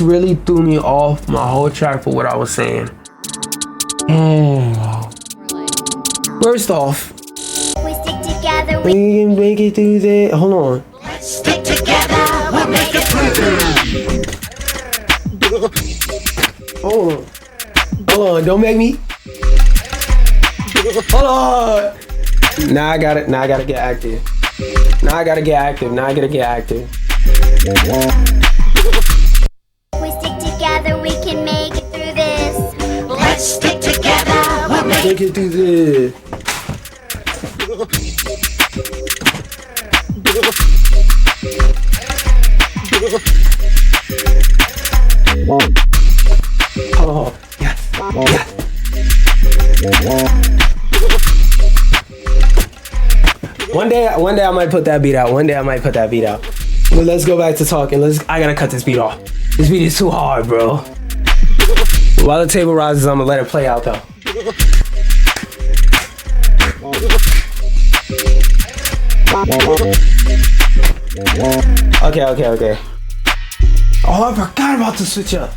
really threw me off my whole track for what I was saying. First off, We stick together, we can make it through there. Hold on. stick together, we'll make it through. Hold on. Hold on. Don't make me. Hold on. Now I gotta get active. Now I gotta get active. We stick together, we can make it through this. Let's stick together, we'll make Make it through this. Oh, yes. One day I might put that beat out. But let's go back to talking. I gotta cut this beat off. This beat is too hard, bro. While the table rises, I'm gonna let it play out though. Okay. Oh, I forgot about the switch up.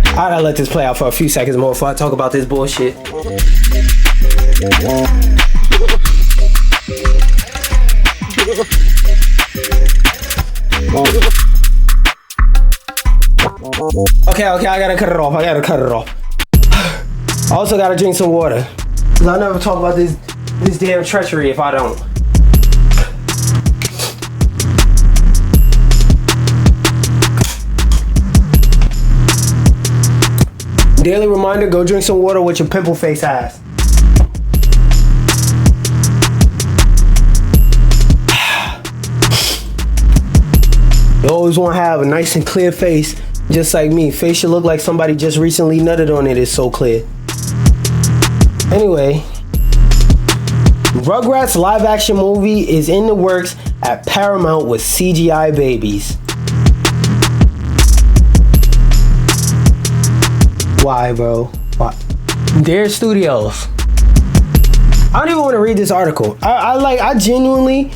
I gotta let this play out for a few seconds more before I talk about this bullshit. Okay, I gotta cut it off. I also gotta drink some water. Cause I'll never talk about this damn treachery if I don't. Daily reminder, go drink some water with your pimple face ass. You always want to have a nice and clear face, just like me. Face should look like somebody just recently nutted on it. It's so clear. Anyway, Rugrats live action movie is in the works at Paramount with CGI babies. Why, bro? Why? Their studios. I don't even want to read this article. I genuinely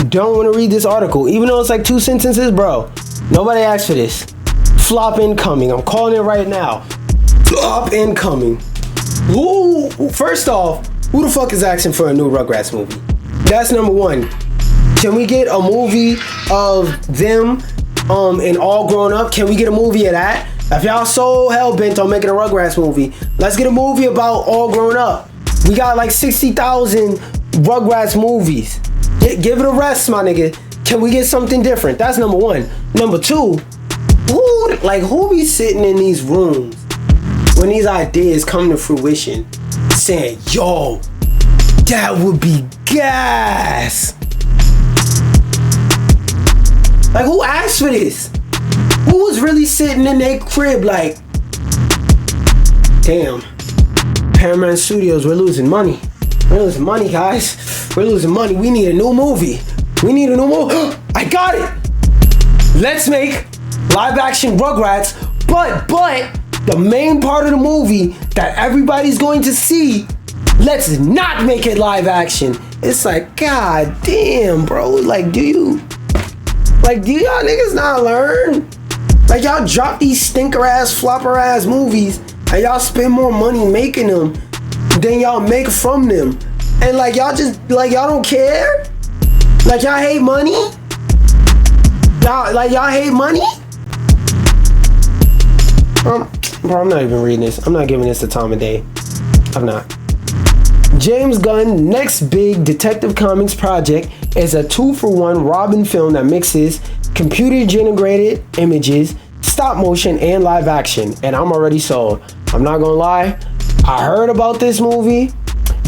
don't want to read this article, even though it's like 2 sentences, bro. Nobody asked for this. Flop incoming. I'm calling it right now. Flop incoming. First off, who the fuck is asking for a new Rugrats movie? That's number one. Can we get a movie of them and all grown up? Can we get a movie of that? If y'all so hell-bent on making a Rugrats movie, let's get a movie about all grown up. We got like 60,000 Rugrats movies. Give it a rest, my nigga. Can we get something different? That's number one. Number two, who be sitting in these rooms when these ideas come to fruition saying, yo, that would be gas? Like, who asked for this? Who was really sitting in their crib like, damn, Paramount Studios, we're losing money. We're losing money, guys. We're losing money. We need a new movie. I got it. Let's make live action Rugrats, but the main part of the movie that everybody's going to see, let's not make it live action. It's like, god damn, bro. Like, do y'all niggas not learn? Like, y'all drop these stinker ass, flopper ass movies and y'all spend more money making them than y'all make from them. And like, y'all don't care? Like, y'all hate money? Y'all hate money? Bro, I'm not even reading this. I'm not giving this the time of day. I'm not. James Gunn's next big Detective Comics project is a 2-for-1 Robin film that mixes computer-generated images, stop motion, and live action. And I'm already sold. I'm not gonna lie. I heard about this movie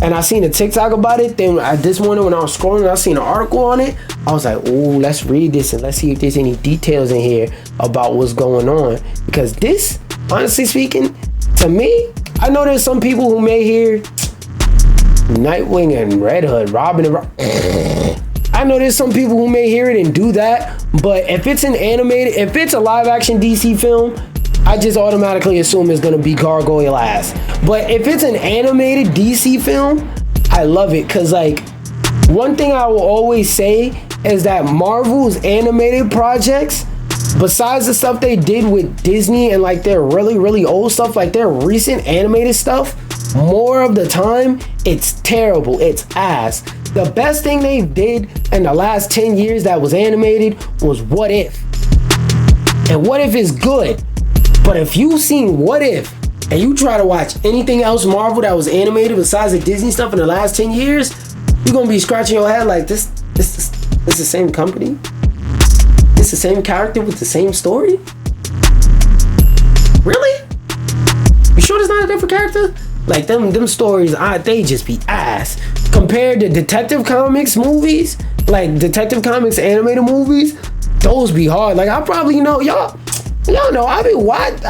and I seen a TikTok about it. Then this morning when I was scrolling, I seen an article on it. I was like, ooh, let's read this and let's see if there's any details in here about what's going on. Because this, honestly speaking, to me, I know there's some people who may hear Nightwing and Red Hood, Robin and I know there's some people who may hear it and do that, but if it's an animated, if it's a live action DC film, I just automatically assume it's gonna be gargoyle ass. But if it's an animated DC film, I love it. Cause like, one thing I will always say is that Marvel's animated projects, besides the stuff they did with Disney and like their really, really old stuff, like their recent animated stuff, more of the time, it's terrible, it's ass. The best thing they did in the last 10 years that was animated was What If. And What If is good. But if you've seen What If, and you try to watch anything else Marvel that was animated besides the Disney stuff in the last 10 years, you're gonna be scratching your head like, this the same company? It's the same character with the same story? Really? You sure it's not a different character? Like them stories, they just be ass. Compared to Detective Comics movies, like Detective Comics animated movies, those be hard. Like I probably know, y'all know I be watching.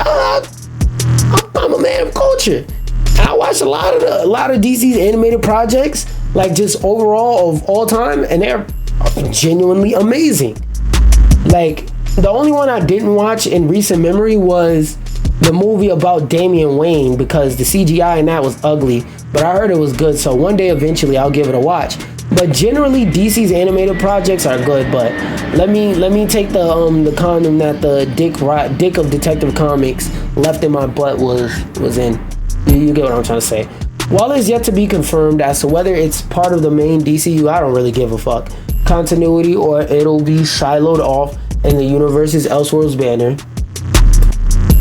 I'm a man of culture. I watch a lot of DC's animated projects, like just overall of all time, and they're genuinely amazing. Like the only one I didn't watch in recent memory was the movie about Damian Wayne, because the CGI in that was ugly, but I heard it was good, so one day eventually I'll give it a watch. But generally DC's animated projects are good, but let me take the condom that the dick of Detective Comics left in my butt was in. You get what I'm trying to say. While it's yet to be confirmed as to whether it's part of the main DCU, I don't really give a fuck, continuity, or it'll be siloed off in the universe's Elseworlds banner,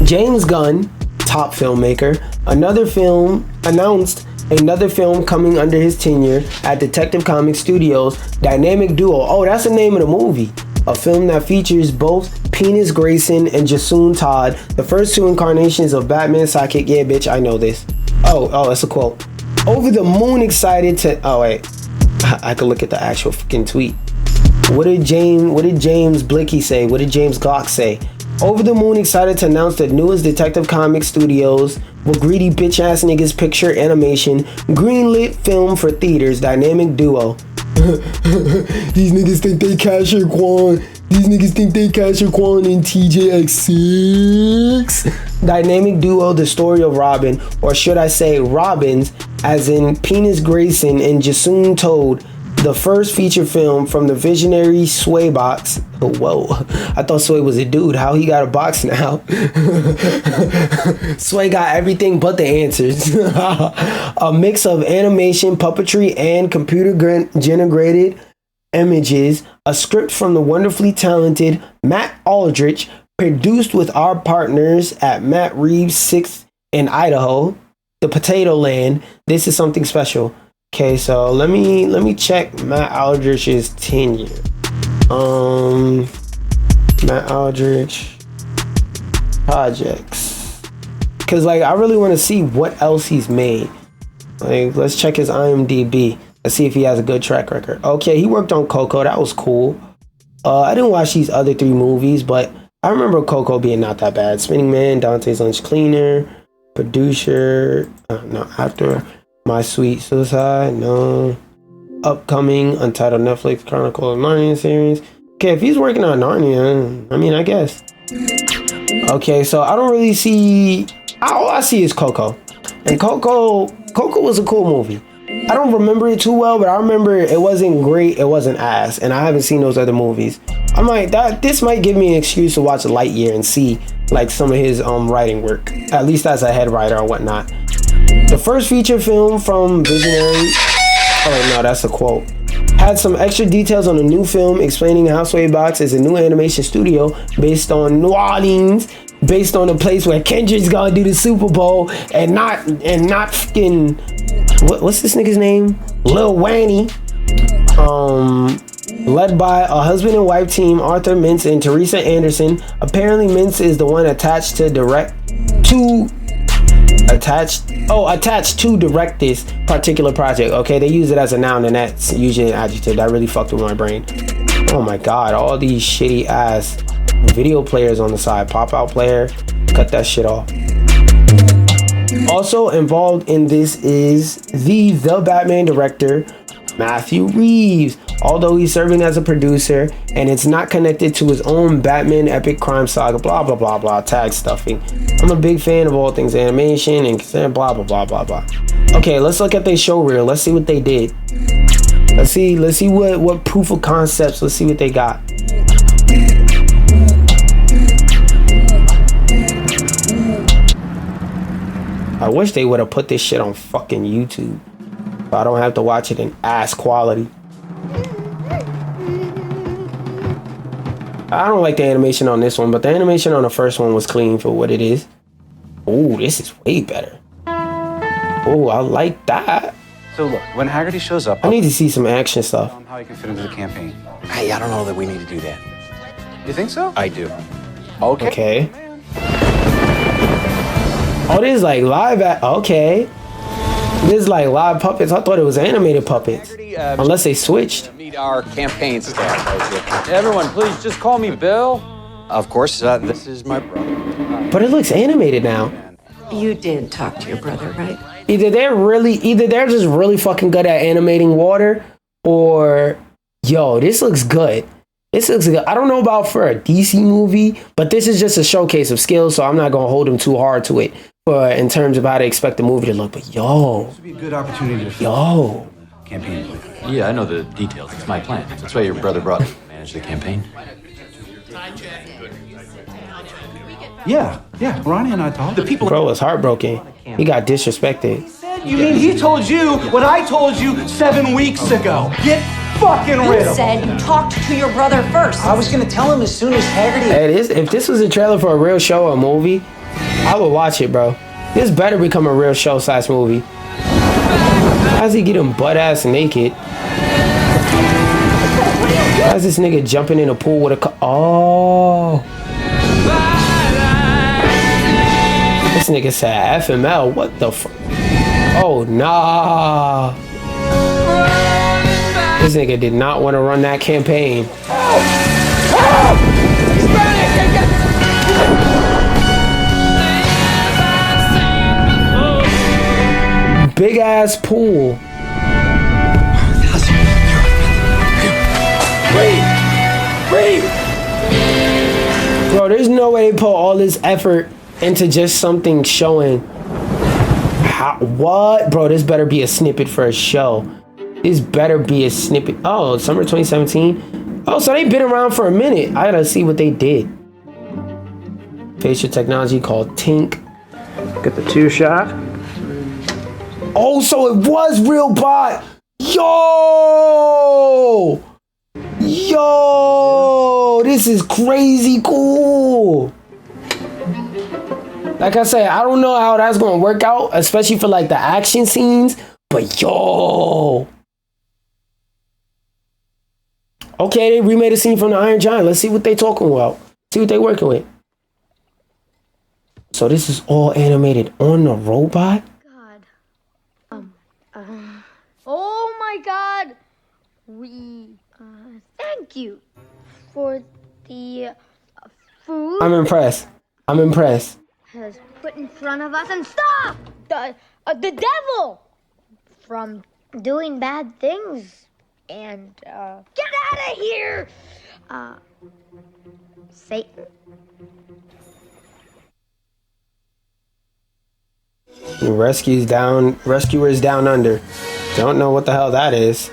James Gunn, top filmmaker, announced another film coming under his tenure at Detective Comics Studios, Dynamic Duo. Oh, that's the name of the movie. A film that features both Penis Grayson and Jason Todd, the first two incarnations of Batman's sidekick. Yeah, bitch, I know this. Oh, it's a quote. Over the moon excited to... Oh, wait. I could look at the actual fucking tweet. What did James Blicky say? What did James Glock say? Over the moon excited to announce the newest Detective Comics Studios with greedy bitch ass niggas picture animation greenlit film for theaters, Dynamic Duo. These niggas think they Casher Quan. These niggas think they Casher Quan in TJX6. Dynamic Duo, the story of Robin, or should I say Robins, as in Penis Grayson and Jason Toad, the first feature film from the visionary Sway box. Oh, whoa, I thought Sway was a dude. How he got a box now? Sway got everything but the answers. A mix of animation, puppetry, and computer generated images. A script from the wonderfully talented Matt Aldrich, produced with our partners at Matt Reeves 6 in Idaho, the Potato Land. This is something special. Okay, so let me check Matt Aldrich's tenure. Matt Aldrich projects, cause like I really want to see what else he's made. Like, let's check his IMDb. Let's see if he has a good track record. Okay, he worked on Coco. That was cool. I didn't watch these other 3 movies, but I remember Coco being not that bad. Spinning Man, Dante's Lunch Cleaner, producer, actor. My Sweet Suicide, no. Upcoming Untitled Netflix Chronicle of Narnia series. Okay, if he's working on Narnia, I mean, I guess. Okay, so I don't really see... All I see is Coco. And Coco was a cool movie. I don't remember it too well, but I remember it wasn't great, it wasn't ass, and I haven't seen those other movies. This might give me an excuse to watch Lightyear and see like some of his writing work, at least as a head writer or whatnot. The first feature film from visionary... Oh no, that's a quote. Had some extra details on the new film, explaining how Swaybox is a new animation studio based on New Orleans, based on a place where Kendrick's gonna do the Super Bowl, and not fucking... What's this nigga's name? Lil Wayne. Led by a husband and wife team, Arthur Mintz and Teresa Anderson. Apparently Mintz is the one attached to direct this particular project. Okay, they use it as a noun and that's usually an adjective. That really fucked with my brain. Oh my god, all these shitty ass video players on the side. Pop out player, cut that shit off. Also involved in this is the Batman director, Matthew Reeves, although he's serving as a producer and it's not connected to his own Batman epic crime saga, blah blah blah blah, tag stuffing. I'm a big fan of all things animation and blah blah blah blah blah. Okay, let's look at their show reel. Let's see what they did. Let's see what proof of concepts. Let's see what they got. I wish they would have put this shit on fucking YouTube, so I don't have to watch it in ass quality. I don't like the animation on this one, but the animation on the first one was clean for what it is. Oh, this is way better. Oh, I like that. So look, when Haggerty shows up, I need to see some action stuff. tell him how he can fit into the campaign. Hey, I don't know that we need to do that. You think so? I do. Okay. Oh, this is like live okay. This is like live puppets. I thought it was animated puppets. Unless they switched. Meet our campaign staff. Everyone, please just call me Bill. Of course, this is my brother. But it looks animated now. You did talk to your brother, right? Either they're just really fucking good at animating water, or yo, this looks good. This looks good. I don't know about for a DC movie, but this is just a showcase of skills, so I'm not gonna hold them too hard to it. But in terms of how to expect the movie to look, but yo, This would be a good opportunity to yo, campaign. Yeah, I know the details. It's my plan. That's why your brother brought me to manage the campaign. Yeah, Ronnie and I talked. The people. bro was heartbroken. He got disrespected. You mean he told you what I told you 7 weeks ago? Get fucking rid You of him. said you talked to your brother first. I was gonna tell him as soon as Haggerty. Hey, if this was a trailer for a real show or a movie, I would watch it, bro. This better become a real show / movie. How's he getting butt ass naked? How's this nigga jumping in a pool with a oh. This nigga said FML. What the fuck? Oh, nah. This nigga did not want to run that campaign. Big ass pool. Wait. Bro, there's no way they put all this effort into just something showing what? Bro, this better be a snippet for a show. This better be a snippet. Oh, summer 2017. Oh, so they've been around for a minute. I gotta see what they did. Facial technology called Tink. Get the 2-shot. Oh, so it was real bot. Yo, this is crazy cool. Like I said, I don't know how that's gonna work out, especially for like the action scenes, but yo. Okay, they remade a scene from the Iron Giant. Let's see what they talking about. See what they working with. So this is all animated on the robot? Oh my God! Thank you for the food I'm impressed. has put in front of us, and stop the devil from doing bad things. And get out of here, Satan. Rescuers down under. Don't know what the hell that is.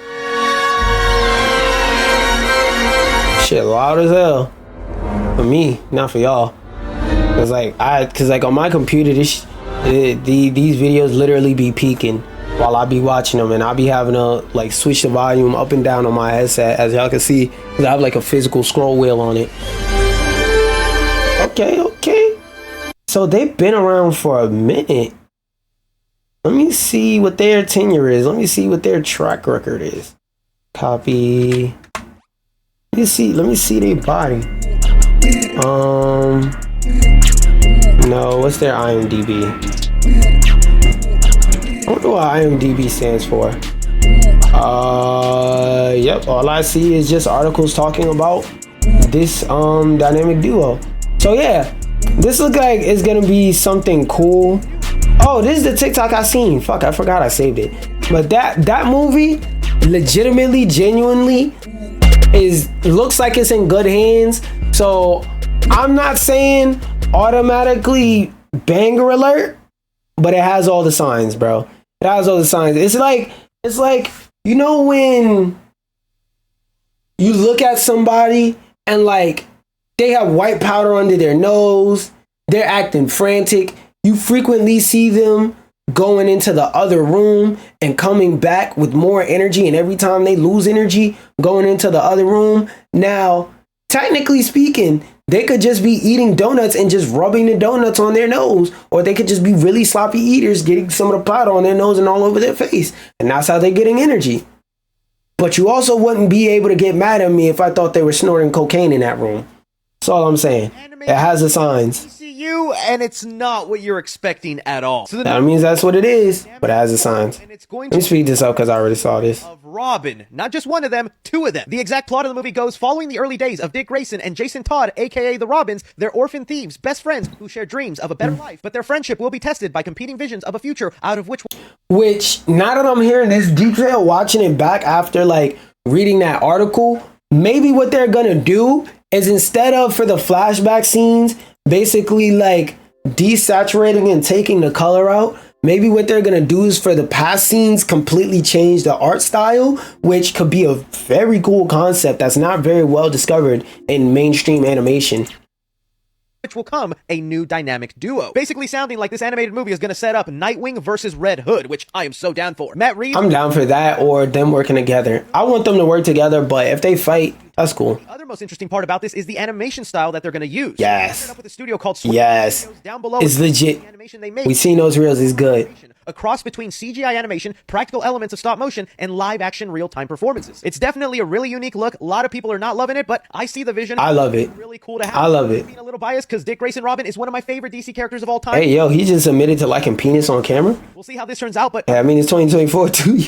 Shit loud as hell. For me, not for y'all. Cause like on my computer, these videos literally be peaking while I be watching them, and I'll be having to like switch the volume up and down on my headset, as y'all can see, cause I have like a physical scroll wheel on it. Okay. So they've been around for a minute. Let me see what their tenure is. Let me see what their track record is. Copy. Let me see their body. No, what's their IMDb? I wonder what IMDb stands for. Yep, all I see is just articles talking about this dynamic duo. So yeah, this looks like it's gonna be something cool. Oh, this is the TikTok I seen. Fuck, I forgot I saved it. But that movie, legitimately, genuinely looks like it's in good hands. So I'm not saying automatically banger alert, but it has all the signs, bro. It has all the signs. It's like, you know, when you look at somebody and like they have white powder under their nose, they're acting frantic. You frequently see them going into the other room and coming back with more energy, and every time they lose energy going into the other room. Now, technically speaking, they could just be eating donuts and just rubbing the donuts on their nose, or they could just be really sloppy eaters getting some of the powder on their nose and all over their face, and that's how they're getting energy. But you also wouldn't be able to get mad at me if I thought they were snorting cocaine in that room. That's all I'm saying. It has the signs. And it's not what you're expecting at all. So that means that's what it is, but it has the signs. Let me speed this up because I already saw this. Of Robin, not just one of them, two of them. The exact plot of the movie goes: following the early days of Dick Grayson and Jason Todd, aka the Robins, they're orphan thieves, best friends who share dreams of a better life, but their friendship will be tested by competing visions of a future out of which now that I'm hearing this detail, watching it back after like reading that article, maybe what they're gonna do is, instead of for the flashback scenes basically like desaturating and taking the color out, maybe what they're gonna do is for the past scenes completely change the art style, which could be a very cool concept that's not very well discovered in mainstream animation. Which will come a new dynamic duo. Basically sounding like this animated movie is going to set up Nightwing versus Red Hood, which I am so down for. Matt Reeves. I'm down for that, or them working together. I want them to work together, but if they fight, that's cool. The other most interesting part about this is the animation style that they're going to use. Yes. Up with a studio called yes. Down below, it's legit. We've seen those reels. It's good. A cross between CGI animation, practical elements of stop motion, and live action real-time performances. It's definitely a really unique look. A lot of people are not loving it, but I see the vision. I love it. It's really cool to have. I love it. Being a little biased because Dick Grayson Robin is one of my favorite DC characters of all time. Hey, yo, he just admitted to liking penis on camera. We'll see how this turns out, but yeah, I mean, it's 2024 too.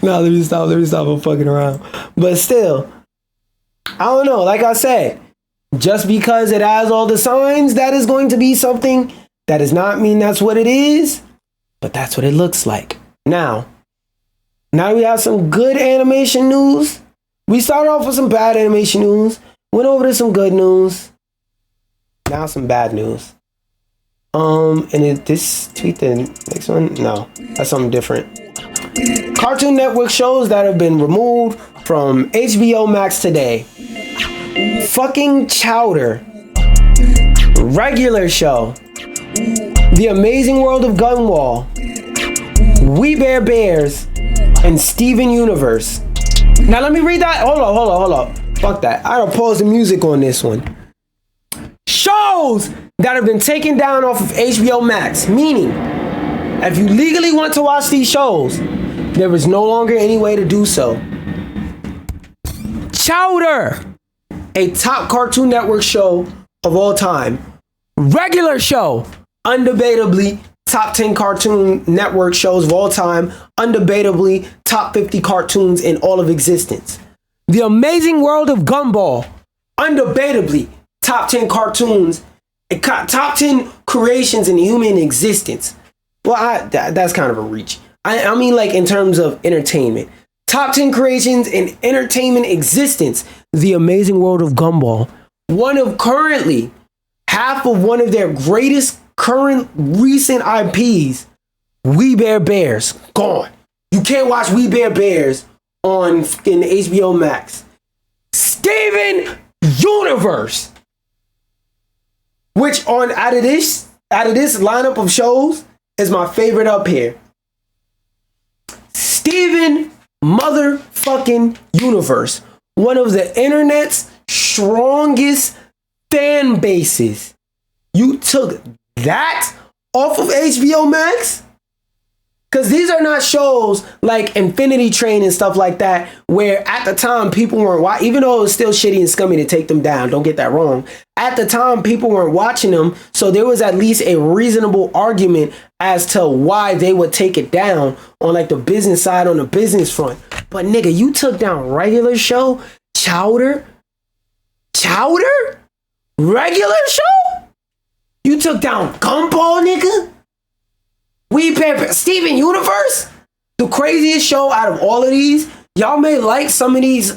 No, let me stop. I'm fucking around. But still, I don't know. Like I said, just because it has all the signs, that is going to be something. That does not mean that's what it is, but that's what it looks like. Now we have some good animation news. We started off with some bad animation news, went over to some good news. Now some bad news. And is this tweet the next one? No, that's something different. Cartoon Network shows that have been removed from HBO Max today. Fucking Chowder. Regular Show. The Amazing World of Gumball, We Bare Bears, and Steven Universe. Now let me read that. Hold up. Fuck that. I gotta pause the music on this one. Shows that have been taken down off of HBO Max, meaning if you legally want to watch these shows, there is no longer any way to do so. Chowder, a top Cartoon Network show of all time. Regular Show, undebatably top 10 Cartoon Network shows of all time, undebatably top 50 cartoons in all of existence. The Amazing World of Gumball, undebatably top 10 cartoons, top 10 creations in human existence. Well, that's kind of a reach. I mean, like in terms of entertainment. Top 10 creations in entertainment existence. The Amazing World of Gumball, currently half of one of their greatest current recent IPs, We Bare Bears, gone. You can't watch We Bare Bears on fucking HBO Max. Steven Universe, which out of this lineup of shows is my favorite up here. Steven motherfucking Universe, one of the internet's strongest fan bases. You took that off of HBO Max? Because these are not shows like Infinity Train and stuff like that, where at the time people weren't watching, even though it was still shitty and scummy to take them down, don't get that wrong. At the time, people weren't watching them, so there was at least a reasonable argument as to why they would take it down on like the business side, on the business front. But nigga, you took down Regular Show, Chowder, Regular Show? You took down Gumball, nigga? We Bare Steven Universe? The the craziest show out of all of these. Y'all may like some of these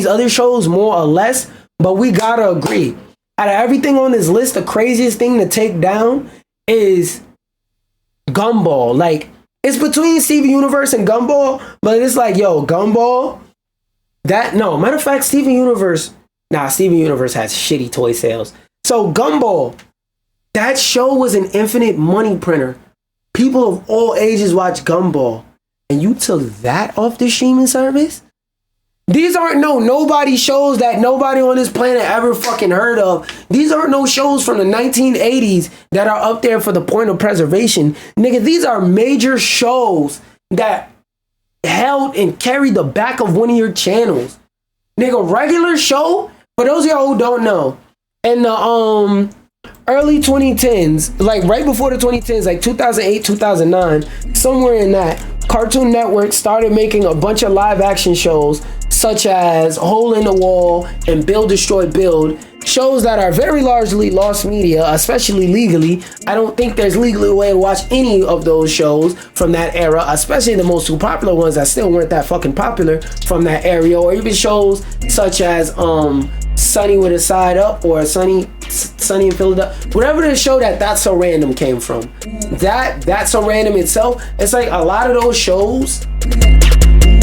other shows more or less, but we gotta agree. Out of everything on this list, the craziest thing to take down is Gumball. Like, it's between Steven Universe and Gumball, but it's like, yo, Gumball. Matter of fact, Steven Universe has shitty toy sales. So Gumball, that show was an infinite money printer. People of all ages watch Gumball. And you took that off the streaming service? These aren't nobody shows that nobody on this planet ever fucking heard of. These aren't no shows from the 1980s that are up there for the point of preservation. Nigga, these are major shows that held and carried the back of one of your channels. Nigga, regular show, for those of y'all who don't know, in the early 2010s, like right before the 2010s, like 2008, 2009, somewhere in that, Cartoon Network started making a bunch of live action shows such as Hole in the Wall and Build, Destroy, Build. Shows that are very largely lost media, especially legally. I don't think there's legally a way to watch any of those shows from that era, especially the most two popular ones that still weren't that fucking popular from that area, or even shows such as Sunny with a Side Up or Sunny in Philadelphia. Whatever the show That's So Random came from. That's So Random itself, it's like a lot of those shows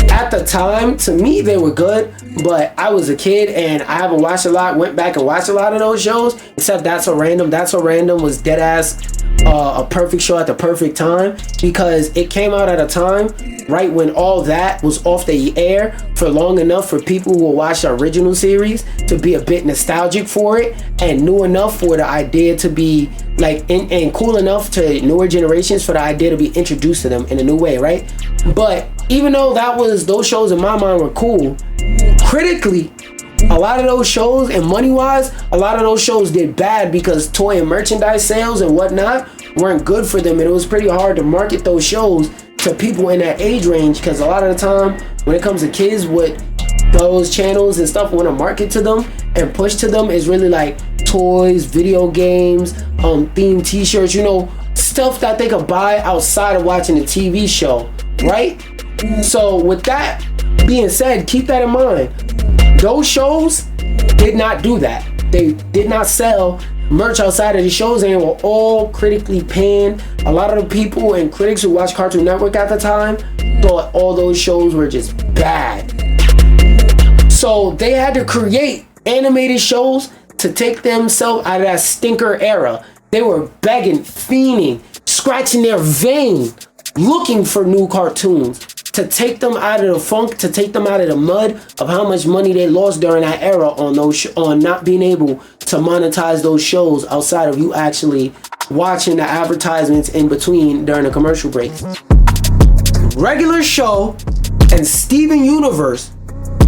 at the time, to me, they were good, but I was a kid and I haven't watched a lot, went back and watched a lot of those shows, except That's So Random. That's So Random was dead ass a perfect show at the perfect time, because it came out at a time right when all that was off the air for long enough for people who will watch the original series to be a bit nostalgic for it, and new enough for the idea to be like and cool enough to newer generations for the idea to be introduced to them in a new way, right? But even though those shows in my mind were cool, critically, a lot of those shows and money-wise, a lot of those shows did bad because toy and merchandise sales and whatnot weren't good for them, and it was pretty hard to market those shows to people in that age range, because a lot of the time when it comes to kids, what those channels and stuff want to market to them and push to them is really like toys, video games, themed t-shirts, stuff that they could buy outside of watching a TV show, right? So with that being said, keep that in mind. Those shows did not do that. They did not sell merch outside of the shows, and they were all critically panned. A lot of the people and critics who watched Cartoon Network at the time thought all those shows were just bad. So they had to create animated shows to take themselves out of that stinker era. They were begging, fiending, scratching their vein, looking for new cartoons to take them out of the funk, to take them out of the mud of how much money they lost during that era on not being able to monetize those shows outside of you actually watching the advertisements in between during the commercial breaks. Regular Show and Steven Universe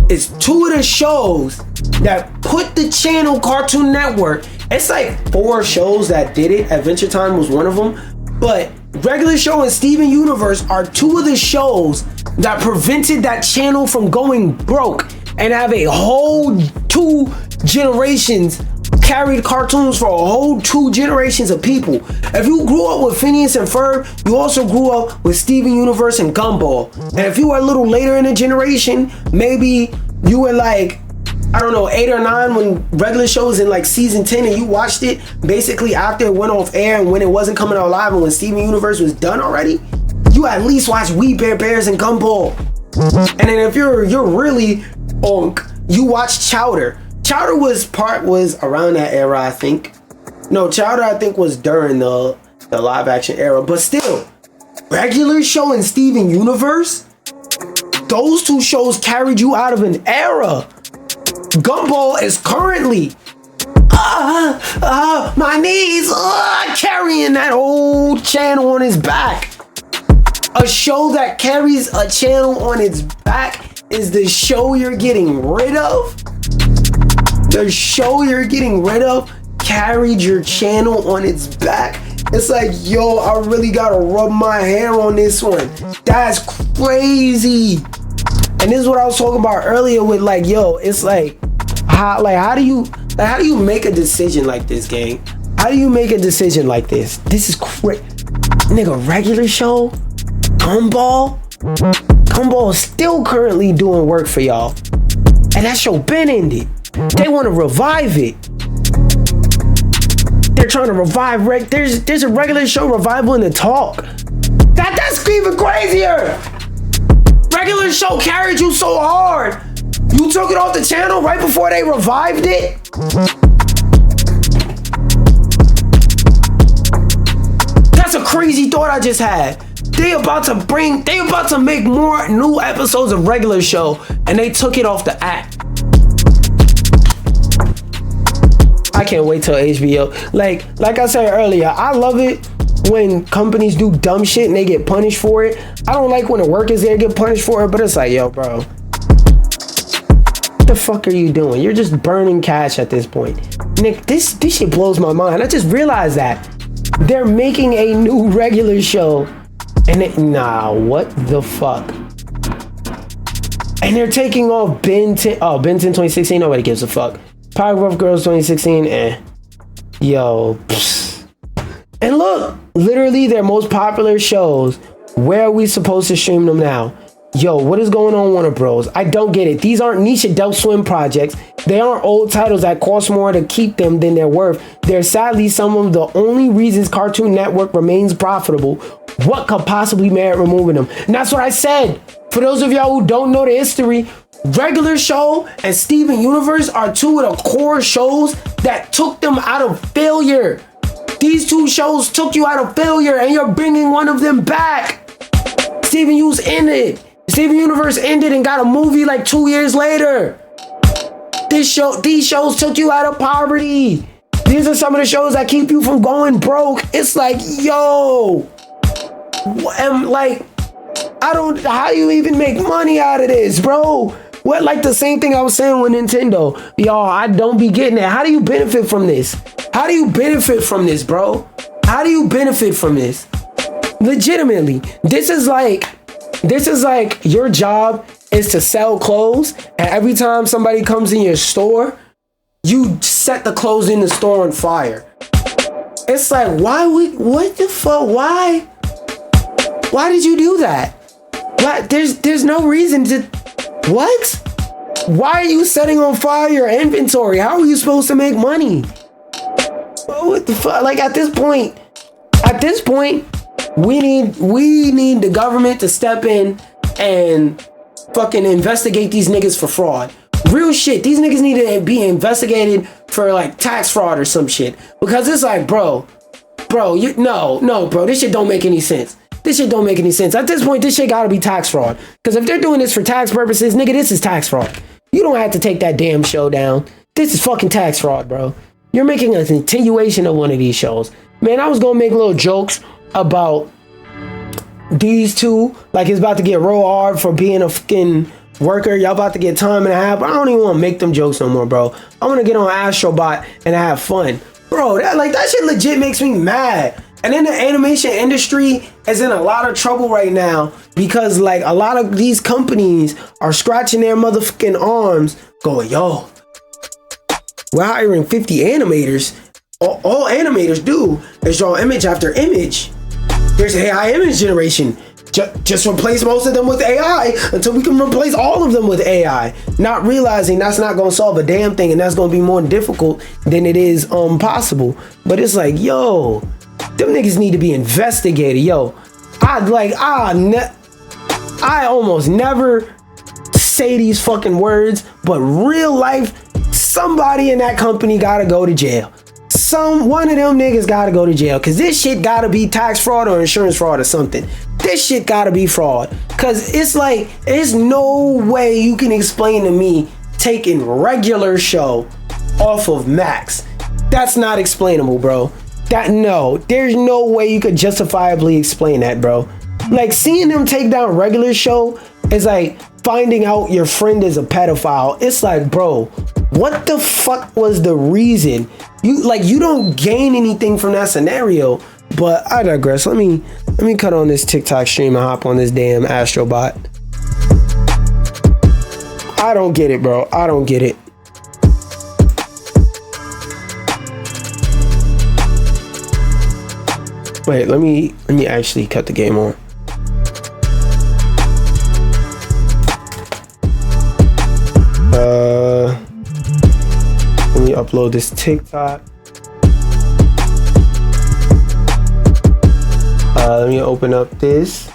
is two of the shows that put the channel Cartoon Network. It's like 4 shows that did it. Adventure Time was one of them, but Regular Show and Steven Universe are 2 of the shows that prevented that channel from going broke and have a whole 2 generations carried cartoons for a whole 2 generations of people. If you grew up with Phineas and Ferb, you also grew up with Steven Universe and Gumball. And if you were a little later in the generation, maybe you were like, I don't know, 8 or 9 when Regular Show was in like season 10 and you watched it basically after it went off air and when it wasn't coming out live and when Steven Universe was done already, you at least watched We Bare Bears and Gumball. And then if you're really onk, you watched Chowder. Chowder was around that era, I think. No, Chowder I think was during the live action era, but still, Regular Show and Steven Universe, those 2 shows carried you out of an era. Gumball is currently my knees carrying that whole channel on his back. A show that carries a channel on its back is the show you're getting rid of. The show you're getting rid of carried your channel on its back. It's like, yo, I really gotta rub my hair on this one. That's crazy. And this is what I was talking about earlier with like, yo, it's like, how do you make a decision like this, gang? How do you make a decision like this? This is crazy. Nigga, Regular Show, Gumball, Gumball is still currently doing work for y'all. And that show been ended. They want to revive it. They're trying to revive there's a regular show revival in the talk. That's even crazier. Regular show carried you so hard. You took it off the channel right before they revived it? That's a crazy thought I just had. They about to make more new episodes of regular show and they took it off the app. I can't wait till HBO. Like I said earlier, I love it when companies do dumb shit and they get punished for it. I don't like when the workers there get punished for it, but it's like, yo, bro, what the fuck are you doing? You're just burning cash at this point. Nick, this shit blows my mind. I just realized that they're making a new regular show and what the fuck? And they're taking off Ben 10 2016, nobody gives a fuck. Powerpuff Girls 2016, Yo, pfft. And look, literally their most popular shows. Where are we supposed to stream them now? Yo, what is going on, Warner Bros? I don't get it. These aren't niche Adult Swim projects. They aren't old titles that cost more to keep them than they're worth. They're sadly some of the only reasons Cartoon Network remains profitable. What could possibly merit removing them? And that's what I said. For those of y'all who don't know the history, Regular Show and Steven Universe are two of the core shows that took them out of failure. These two shows took you out of failure and you're bringing one of them back. Steven Universe ended and got a movie like 2 years later. These shows took you out of poverty. These are some of the shows that keep you from going broke. It's like, yo, how do you even make money out of this, bro? What, like the same thing I was saying with Nintendo. Y'all, I don't be getting it. How do you benefit from this? How do you benefit from this, bro? How do you benefit from this? Legitimately, this is like your job is to sell clothes, and every time somebody comes in your store, you set the clothes in the store on fire. It's like, what the fuck? Why did you do that? What? There's no reason to, what? Why are you setting on fire your inventory? How are you supposed to make money? What the fuck? Like at this point, we need the government to step in and fucking investigate these niggas for fraud. Real shit. These niggas need to be investigated for like tax fraud or some shit. Because it's like, bro, bro, this shit don't make any sense. This shit don't make any sense. At this point, this shit gotta be tax fraud. Because if they're doing this for tax purposes, nigga, this is tax fraud. You don't have to take that damn show down. This is fucking tax fraud, bro. You're making a continuation of one of these shows. Man, I was gonna make little jokes about these two. Like, it's about to get real hard for being a fucking worker. Y'all about to get time and a half. But I don't even want to make them jokes no more, bro. I want to get on Astrobot and have fun. Bro, that shit legit makes me mad. And then the animation industry is in a lot of trouble right now because like a lot of these companies are scratching their motherfucking arms going, yo, we're hiring 50 animators. All animators do is draw image after image. There's AI image generation. Just replace most of them with AI until we can replace all of them with AI. Not realizing that's not going to solve a damn thing and that's going to be more difficult than it is possible. But it's like, yo, them niggas need to be investigated. Yo, I almost never say these fucking words, but real life, somebody in that company gotta go to jail. One of them niggas gotta go to jail because this shit gotta be tax fraud or insurance fraud or something. This shit gotta be fraud because it's like, there's no way you can explain to me taking regular show off of Max. That's not explainable, bro. There's no way you could justifiably explain that, bro. Like, seeing them take down regular show is like finding out your friend is a pedophile. It's like, bro, what the fuck was the reason? You don't gain anything from that scenario. But I digress. Let me cut on this TikTok stream and hop on this damn Astrobot. I don't get it, bro. I don't get it. Wait, let me actually cut the game on. upload this TikTok. Let me open up this.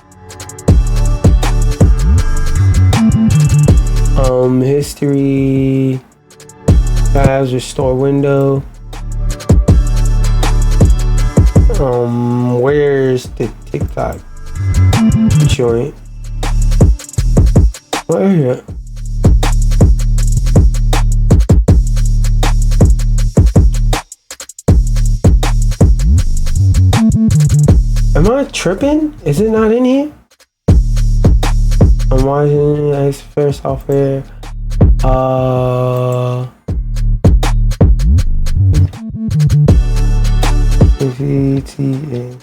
History. Tabs, restore window. Where's the TikTok joint? Right here. Am I tripping? Is it not in here? I'm watching Ice Fair software. VTA.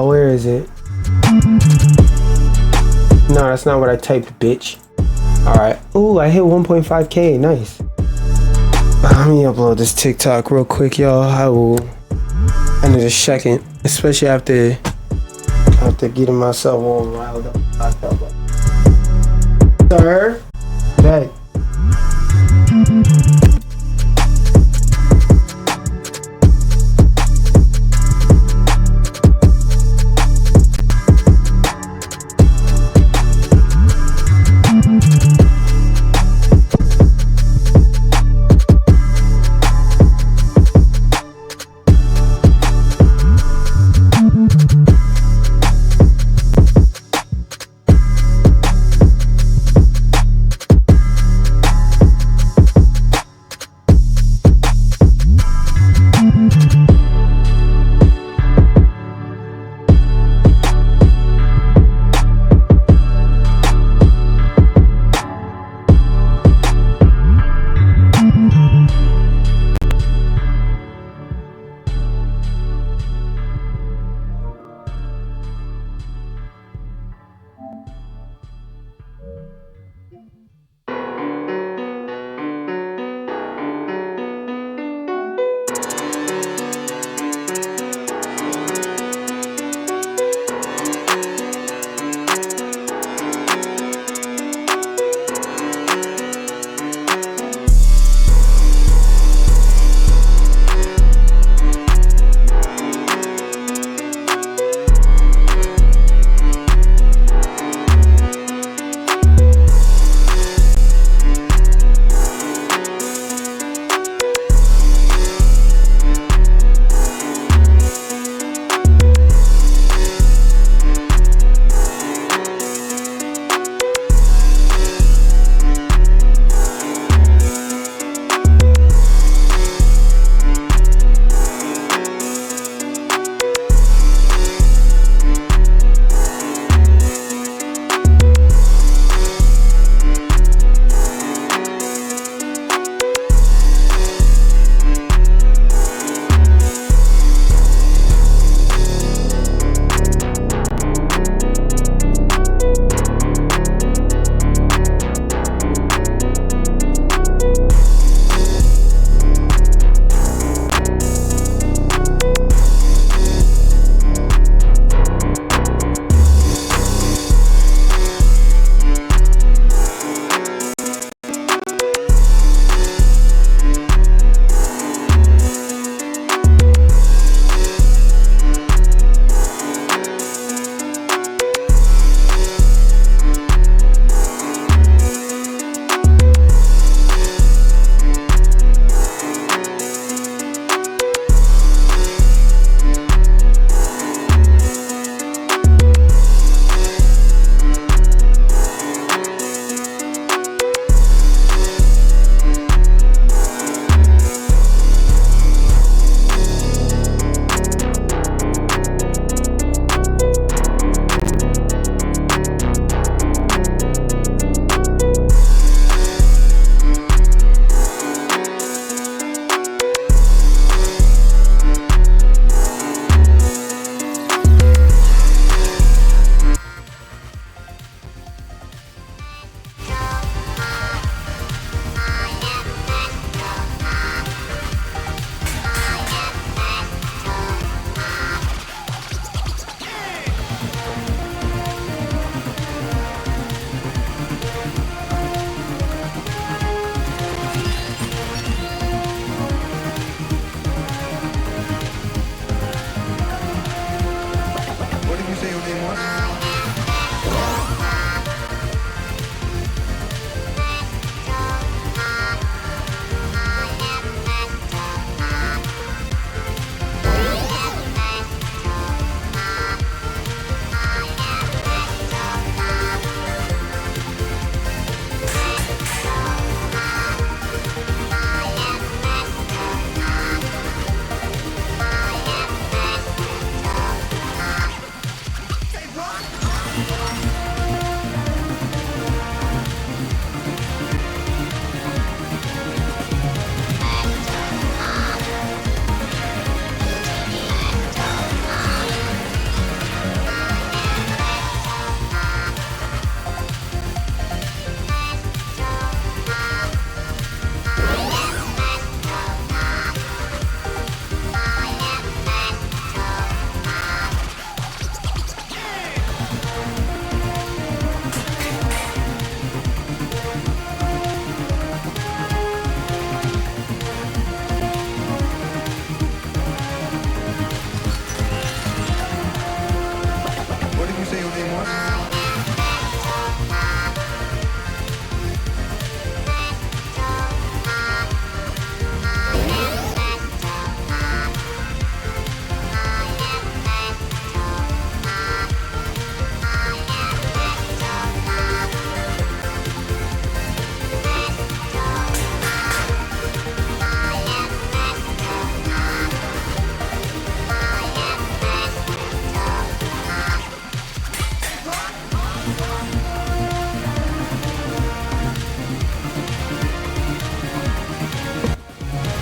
Where is it? No, that's not what I typed, bitch. Alright. Ooh, I hit 1.5K. Nice. Let me upload this TikTok real quick, y'all. I will in a second, especially after getting myself all riled up. Sir, hey.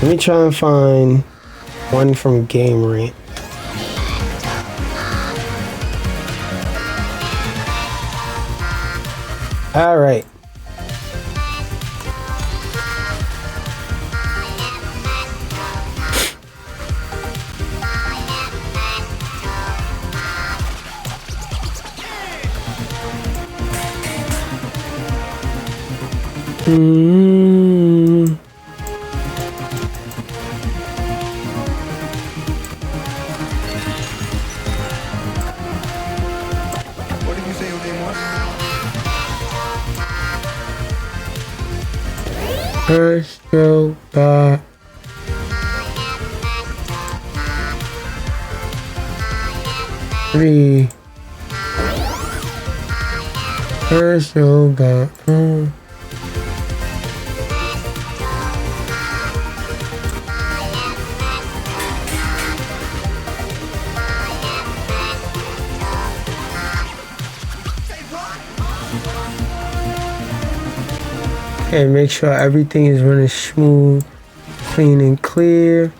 Let me try and find one from Game Rant. All right. What did you say your name was? First show got three. First show got Okay, make sure everything is running smooth, clean and clear.